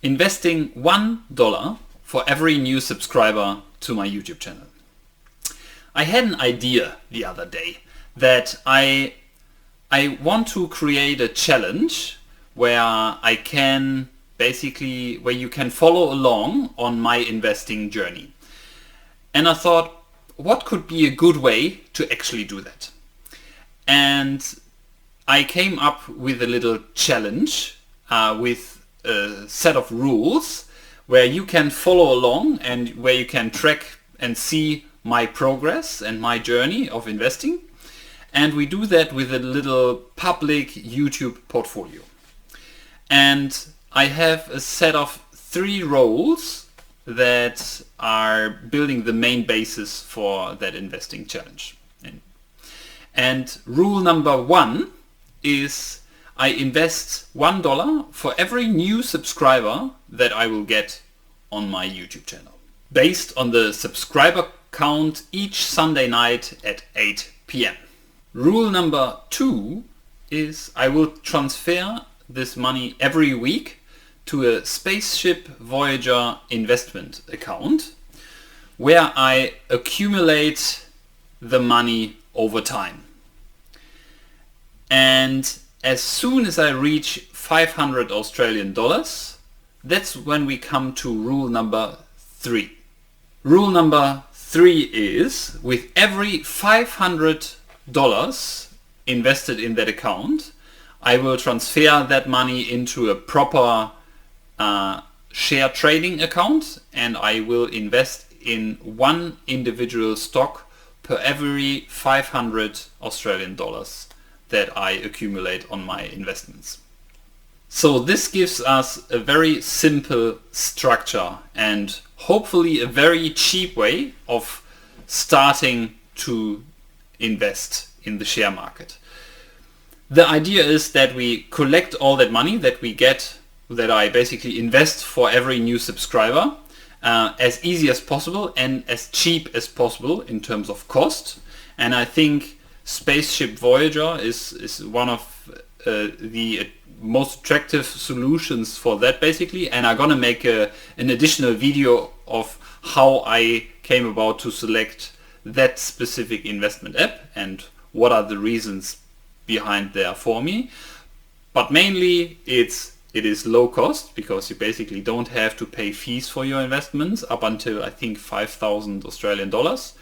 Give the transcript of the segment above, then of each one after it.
investing $1 for every new subscriber to my YouTube channel. I had an idea the other day that I want to create a challenge where I can where you can follow along on my investing journey. And I thought, what could be a good way to actually do that? And I came up with a little challenge with a set of rules where you can follow along and where you can track and see my progress and my journey of investing. And we do that with a little public YouTube portfolio. And I have a set of 3 roles that are building the main basis for that investing challenge. And rule number 1 is I invest $1 for every new subscriber that I will get on my YouTube channel, based on the subscriber count each Sunday night at 8 p.m. Rule number 2 is I will transfer this money every week to a Spaceship Voyager investment account where I accumulate the money over time. And as soon as I reach 500 Australian dollars, that's when we come to rule number 3. Rule number 3 is with every $500 invested in that account, I will transfer that money into a proper share trading account, and I will invest in one individual stock per every 500 Australian dollars that I accumulate on my investments. So this gives us a very simple structure and hopefully a very cheap way of starting to invest in the share market. The idea is that we collect all that money that we get, that I basically invest for every new subscriber, as easy as possible and as cheap as possible in terms of cost. And I think Spaceship Voyager is one of the most attractive solutions for that basically. And I'm gonna make an additional video of how I came about to select that specific investment app and what are the reasons behind there for me. But mainly it is low cost because you basically don't have to pay fees for your investments up until I think 5,000 Australian dollars.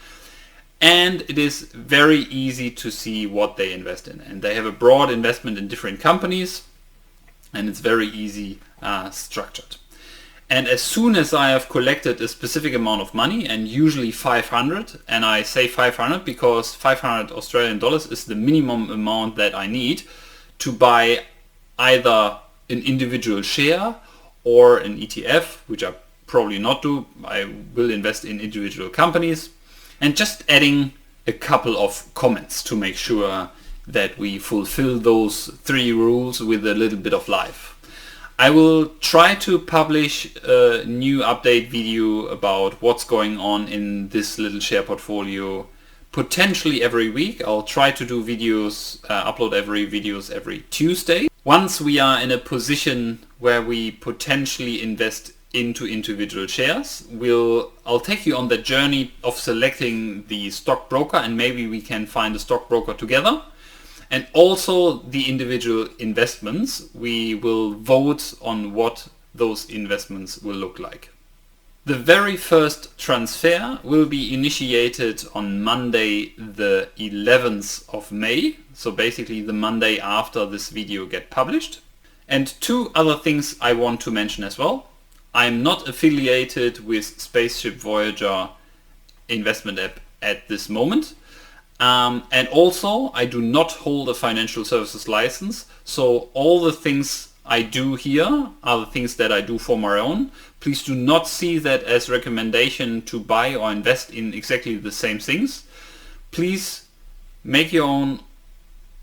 And it is very easy to see what they invest in. And they have a broad investment in different companies and it's very easy structured. And as soon as I have collected a specific amount of money, and usually 500, and I say 500 because 500 Australian dollars is the minimum amount that I need to buy either an individual share or an ETF, which I probably not do. I will invest in individual companies, and just adding a couple of comments to make sure that we fulfill those 3 rules with a little bit of life. I will try to publish a new update video about what's going on in this little share portfolio potentially every week. I'll try to do videos, upload videos every Tuesday. Once we are in a position where we potentially invest into individual shares, I'll take you on the journey of selecting the stockbroker, and maybe we can find a stockbroker together. And also the individual investments, we will vote on what those investments will look like. The very first transfer will be initiated on Monday the 11th of May, so basically the Monday after this video gets published. And 2 other things I want to mention as well. I'm not affiliated with Spaceship Voyager investment app at this moment. And also I do not hold a financial services license, so all the things I do here are the things that I do for my own. Please do not see that as recommendation to buy or invest in exactly the same things. Please make your own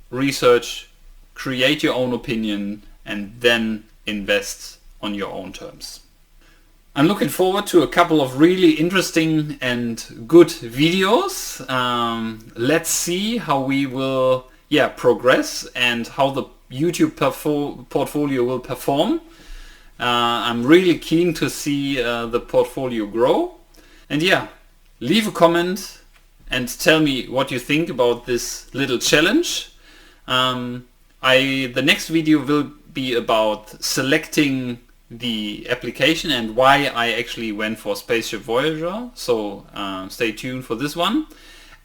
research, create your own opinion, and then invest on your own terms. I'm looking forward to a couple of really interesting and good videos. Let's see how we will progress and how the YouTube portfolio will perform. I'm really keen to see the portfolio grow. And yeah, leave a comment and tell me what you think about this little challenge. The next video will be about selecting the application and why I actually went for Spaceship Voyager. So stay tuned for this one.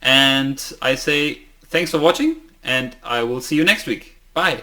And I say thanks for watching, and I will see you next week. Bye.